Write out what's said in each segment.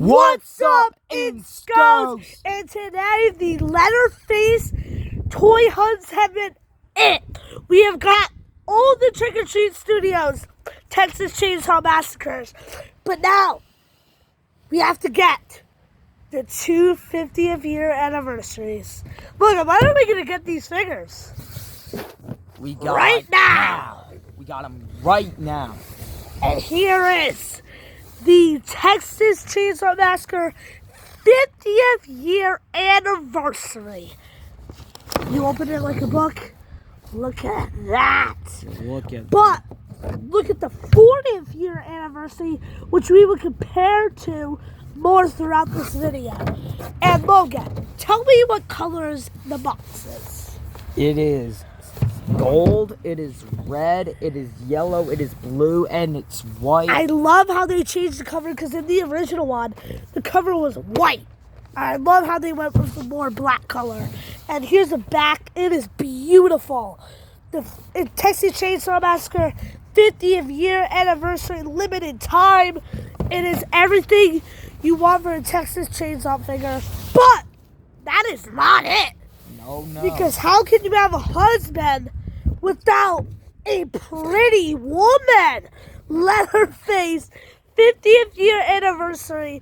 What's up, Inscos? And today, the Leatherface toy hunts have been it. We have got all the Trick or Treat Studios, Texas Chainsaw Massacres. But now, we have to get the 250th year anniversaries. Look, when are we going to get these figures? We got right now. We got them right now. And here is the Texas Chainsaw Massacre 50th year anniversary. You open it like a book. Look at that. But look at the 40th year anniversary, which we will compare to more throughout this video. And Logan, tell me what colors the box is. It is gold, it is red, it is yellow, it is blue, and it's white. I love how they changed the cover because in the original one, the cover was white. I love how they went with the more black color. And here's the back. It is beautiful. The Texas Chainsaw Massacre 50th year anniversary limited time. It is everything you want for a Texas Chainsaw figure. But that is not it. No. Because how can you have a husband without a pretty woman? Leatherface 50th year anniversary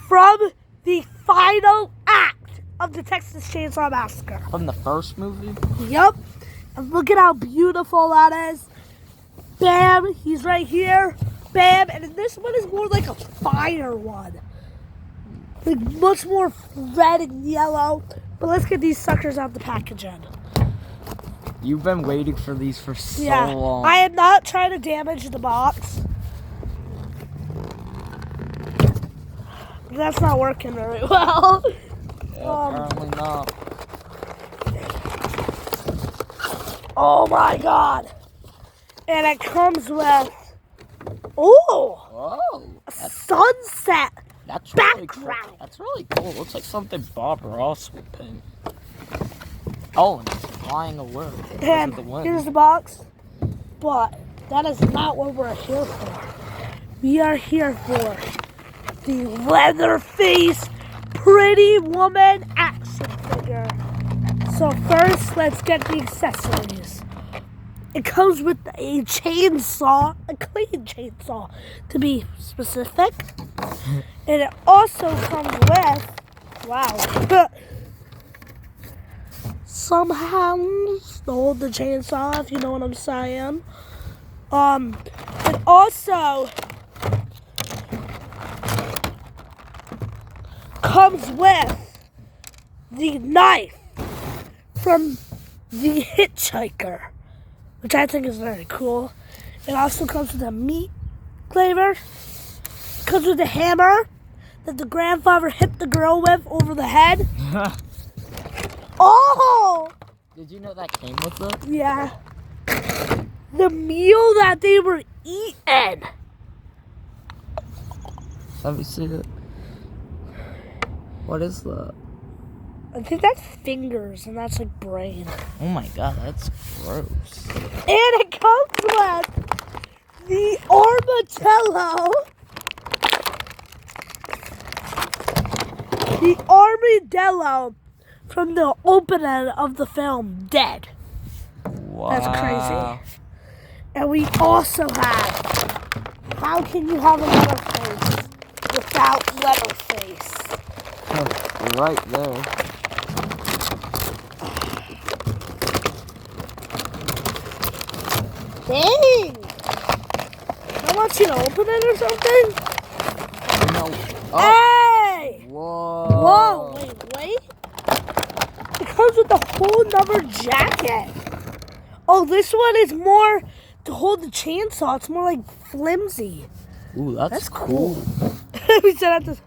from the final act of the Texas Chainsaw Massacre. From the first movie? Yep. And look at how beautiful that is. Bam, he's right here. Bam, and this one is more like a fire one. Like much more red and yellow. But let's get these suckers out the packaging. You've been waiting for these for so long. I am not trying to damage the box. That's not working very well. Apparently not. Oh my god. And it comes with a sunset. That's really background. cool. That's really cool. Looks like something Bob Ross would paint. Oh, and it's flying away. And here's the box. But that is not what we're here for. We are here for the Leatherface Pretty Woman action figure. So first, let's get the accessories. It comes with a chainsaw, a clean chainsaw to be specific. And it also comes with, some hands to hold the chainsaw, if you know what I'm saying. It also comes with the knife from the Hitchhiker, which I think is very cool. It also comes with a meat cleaver. It comes with a hammer that the grandfather hit the girl with over the head. Oh! Did you know that came with it? Yeah. The meal that they were eating. Let me see it. What is that? I think that's fingers, and that's like brain. Oh my god, that's gross. And it comes with the armadillo. The armadillo from the opening of the film Dead. Wow. That's crazy. And we also have, how can you have a Leatherface without Leatherface? Right there. Dang! I want you to open it or something? No. Oh. Hey! Whoa. Whoa, wait. It comes with a whole nother jacket. Oh, this one is more to hold the chainsaw. It's more like flimsy. Ooh, that's cool. We said at this.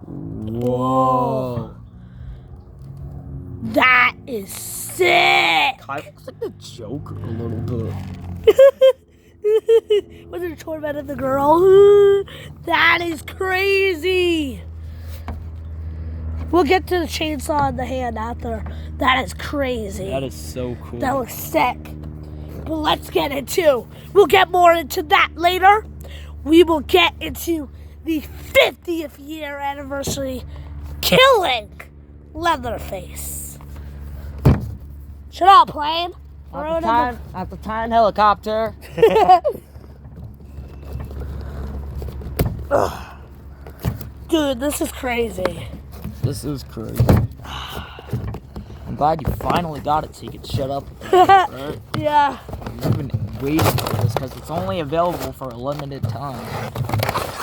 Whoa. That is sick. Kind of looks like the Joker a little bit. Was it tormenting the girl? That is crazy. We'll get to the chainsaw in the hand after. That is crazy. That is so cool. That looks sick. But let's get into, we'll get more into that later. We will get into the 50th year anniversary killing Leatherface. Shut up, plane. At the time, helicopter. Dude, this is crazy. This is crazy. I'm glad you finally got it so you could shut up. Right? Yeah. You've been waiting for this because it's only available for a limited time.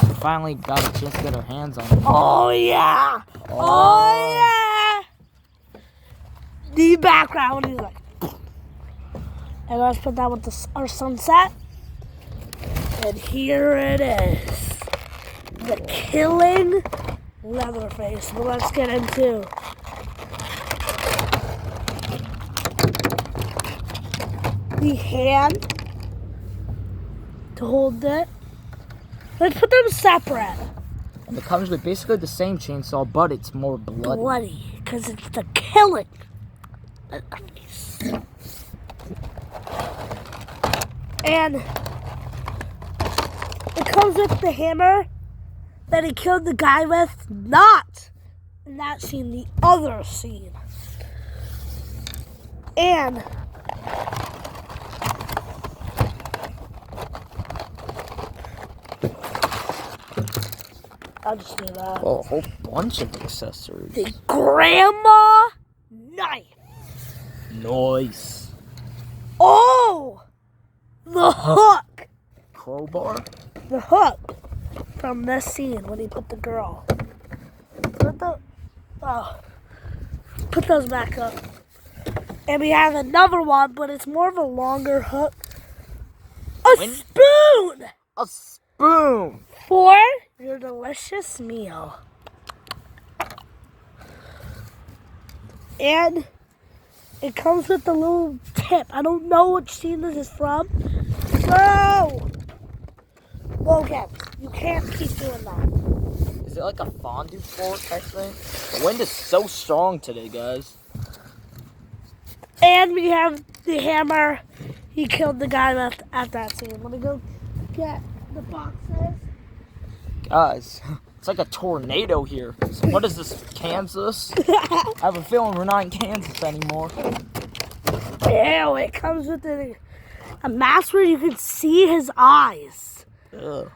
We finally got a chance to get our hands on it. Oh, yeah. Oh, yeah. The background is like... And let's put that with our sunset. And here it is. The killing Leatherface. But let's get into the hand to hold it. Let's put them separate. And it comes with basically the same chainsaw, but it's more bloody. Because it's the killing Leatherface. And it comes with the hammer that he killed the guy with, not in that scene, the other scene. And I'll just do that. Oh, a whole bunch of accessories. The grandma knife. Nice. Oh! The hook. Crowbar? The hook from this scene when he put the girl. Put those back up. And we have another one, but it's more of a longer hook. Spoon! A spoon! For your delicious meal. And it comes with a little tip. I don't know which scene this is from. No! Logan, you can't keep doing that. Is it like a fondue fork, I think? The wind is so strong today, guys. And we have the hammer he killed the guy with at that scene. Let me go get the boxes. Guys, it's like a tornado here. So what is this, Kansas? I have a feeling we're not in Kansas anymore. Ew, it comes with a mask where you can see his eyes. Ugh.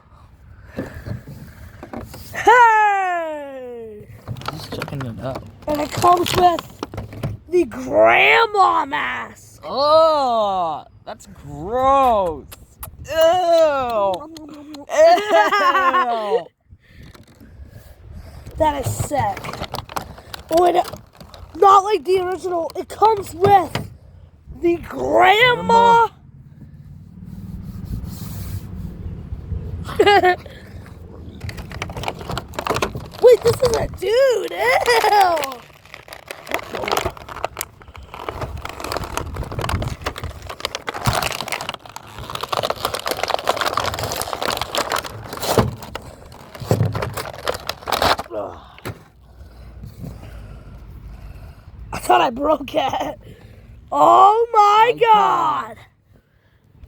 Hey! Just checking it out. And it comes with the grandma mask. Oh, that's gross. Ew. Ew. That is sick. Oh, and not like the original. It comes with the grandma. Wait, this is a dude. Ew. I thought I broke it. Oh my God.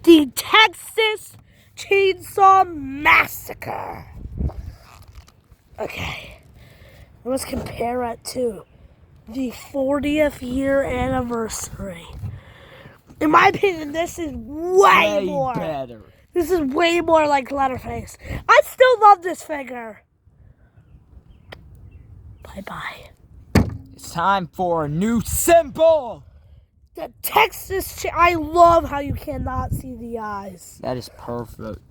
The Texas Chainsaw Massacre. Okay. Let's compare it to the 40th year anniversary. In my opinion, this is way more better. This is way more like Leatherface. I still love this figure. Bye-bye. It's time for a new symbol. The Texas I love how you cannot see the eyes. That is perfect.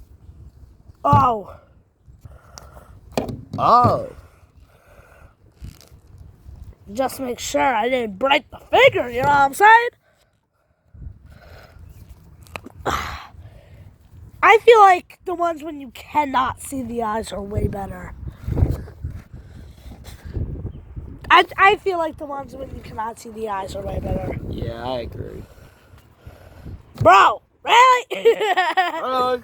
Oh. Oh. Just make sure I didn't break the figure, you know what I'm saying? I feel like the ones when you cannot see the eyes are way better. I feel like the ones when you cannot see the eyes are way better. Yeah, I agree. Bro, really? Really?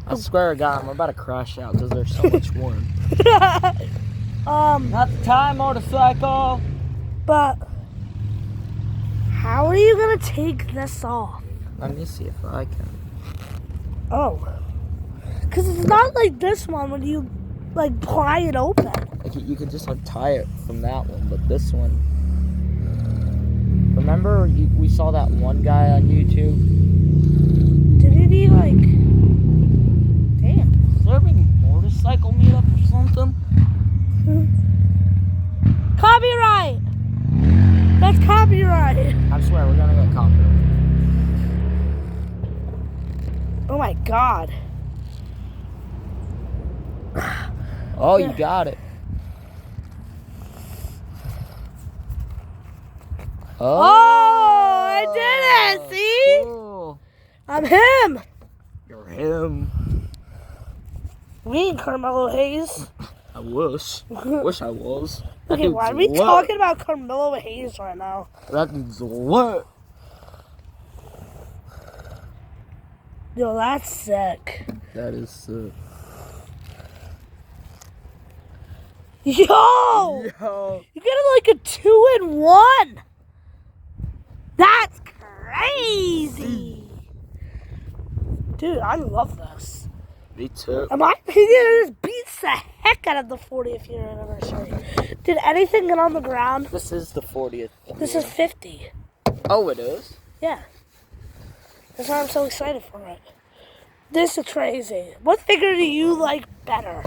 I swear to God, I'm about to crash out because there's so much wind. Not the time, motorcycle. But how are you gonna take this off? Let me see if I can. Oh, Because it's not like this one when you, like, pry it open. Like, you could just untie it from that one, but this one... Remember we saw that one guy on YouTube? Didn't he, like... Damn. Is there a motorcycle meetup or something? Copyright! That's copyright! I swear, we're gonna get copyright. Oh my god. Oh, you got it. Oh, I did it! See? Cool. I'm him! You're him. We ain't Carmelo Hayes. I wish. Wish I was. That Okay, why are we dude's talking about Carmelo Hayes right now? That dude's lit. Yo, that's sick. That is sick. Yo! Yo. You get like a 2-in-1. That's crazy. Dude, I love this. Me too. In my opinion, this beats the heck out of the 40th year anniversary. Did anything get on the ground? This is the 40th. This is 50. Oh, it is? Yeah. That's why I'm so excited for it. This is crazy. What figure do you like better?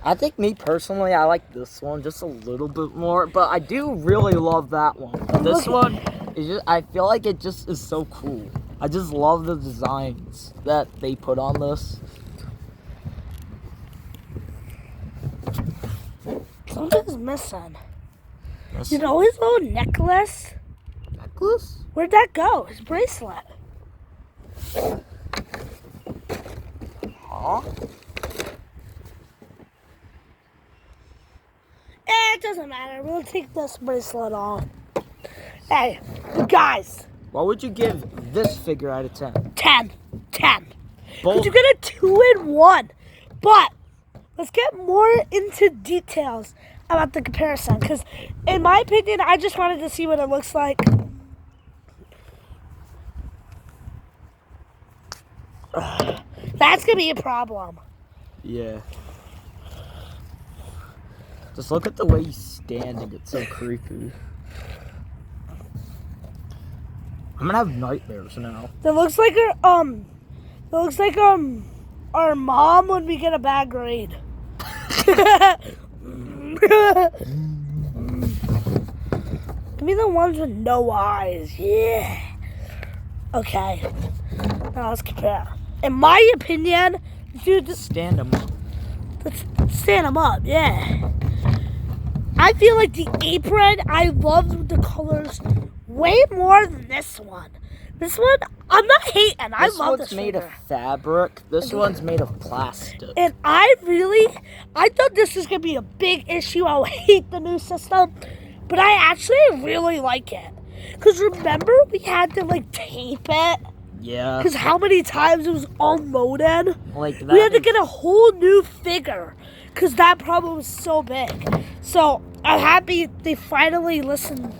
I think me personally, I like this one just a little bit more, but I do really love that one. This one is just, I feel like it just is so cool. I just love the designs that they put on this. Something's missing. You know his little necklace? Necklace? Where'd that go? His bracelet. Huh? It doesn't matter. We'll take this bracelet off. Hey, guys. What would you give this figure out of 10? 10. 10. Both. Could you get a 2-in-1? But let's get more into details about the comparison. Because in my opinion, I just wanted to see what it looks like. That's going to be a problem. Yeah. Just look at the way he's standing. It's so creepy. I'm gonna have nightmares now. That looks like our mom when we get a bad grade. Give me the ones with no eyes. Yeah. Okay. Now let's compare. In my opinion, dude, Stand him up. let's stand them up. Yeah. I feel like the apron, I love the colors way more than this one. This one, I'm not hating. I love this This one's made of figure. fabric. This one's made of plastic. And I thought this was going to be a big issue. I hate the new system. But I actually really like it. Because remember, we had to, like, tape it? Yeah. Because how many times it was unloaded? Like that. We had to get a whole new figure. Because that problem was so big. So, I'm happy they finally listened.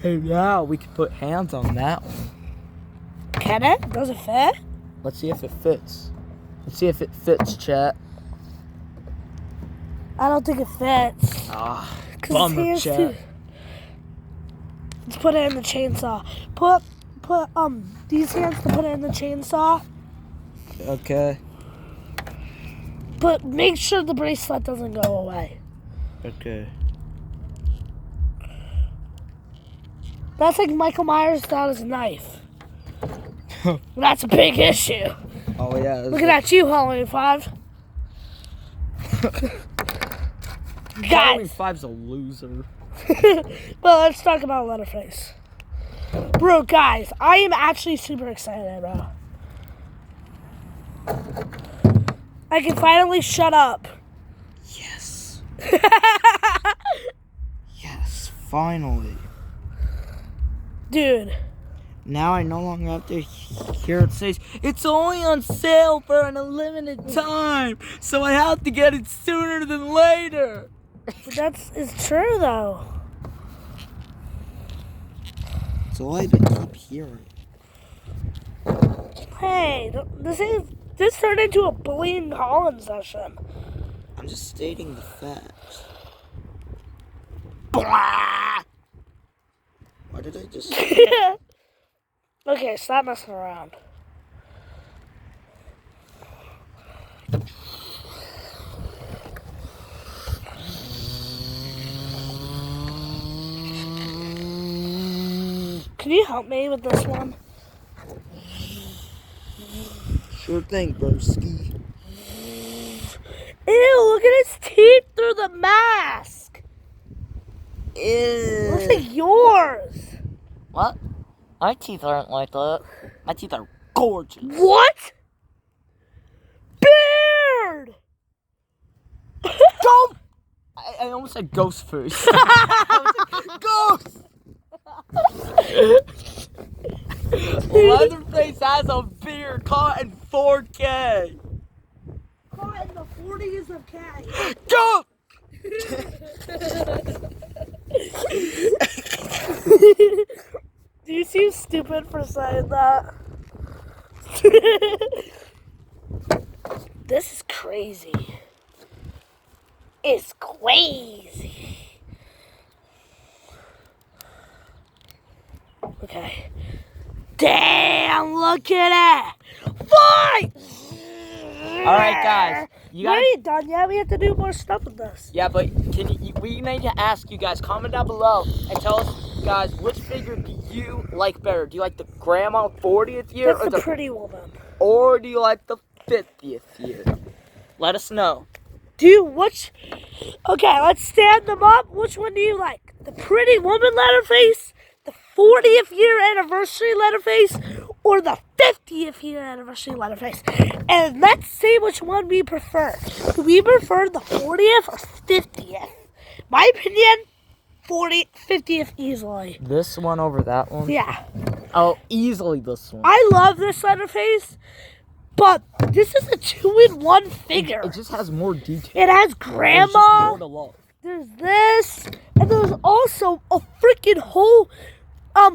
Hey, yeah, we could put hands on that one. Can it? Does it fit? Let's see if it fits. Let's see if it fits, chat. I don't think it fits. Ah, 'Cause bummer, his hands chat. too. Let's put it in the chainsaw. Put these hands to put it in the chainsaw. Okay. But make sure the bracelet doesn't go away. Okay. That's like Michael Myers without his knife. That's a big issue. Oh, yeah. Look at you, Halloween 5. Halloween Guys. 5's a loser. Well, let's talk about Leatherface. Bro, guys, I am actually super excited, bro. I can finally shut up. Yes. Yes, finally. Dude. Now I no longer have to hear it say, it's only on sale for an unlimited time, so I have to get it sooner than later. But it's true, though. That's all I keep hearing. Hey, this ain't This turned into a bullying Colin session. I'm just stating the facts. Blah! Why did I just... Okay, stop messing around. Can you help me with this one? Sure thing, broski. Ew, look at his teeth through the mask. Ew. Looks like yours. What? My teeth aren't like that. My teeth are gorgeous. What? Beard! Go! I almost said ghost first. Ghost! Leatherface has a beard caught in 4K. Caught in the 40s of cat. Go! Do you seem stupid for saying that? This is crazy. It's crazy. Okay. Damn, look at it. Fight! Alright, guys. You We guys. ain't done yet. We have to do more stuff with this. Yeah, but we need to ask you guys. Comment down below and tell us, guys, which figure do you like better? Do you like the grandma 40th year That's the pretty woman. or do you like the 50th year? Let us know. Dude, okay, let's stand them up. Which one do you like? The pretty woman Leatherface, the 40th year anniversary Leatherface, or the 50th year anniversary Leatherface? And let's see which one we prefer. Do we prefer the 40th or 50th? My opinion, 50th easily. This one over that one? Yeah. Oh, easily this one. I love this Leatherface, but this is a 2-in-1 figure. It just has more detail. It has There's just grandma. more to love. There's this, and there's also a freaking whole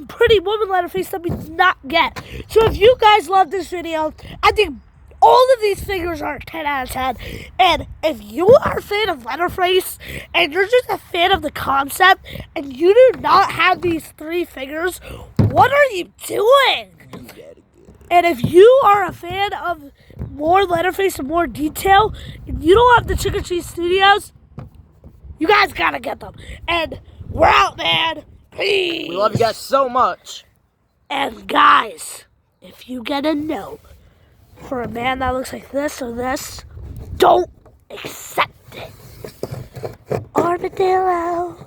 pretty woman Leatherface that we did not get. So if you guys love this video, I think all of these figures are 10 out of 10. And if you are a fan of Leatherface, and you're just a fan of the concept, and you do not have these 3 figures, what are you doing? And if you are a fan of more Leatherface and more detail, and you don't have the Chicken Cheese Studios, you guys gotta get them. And we're out, man. Peace. We love you guys so much. And guys, if you get a note for a man that looks like this or this, don't accept it. Armadillo.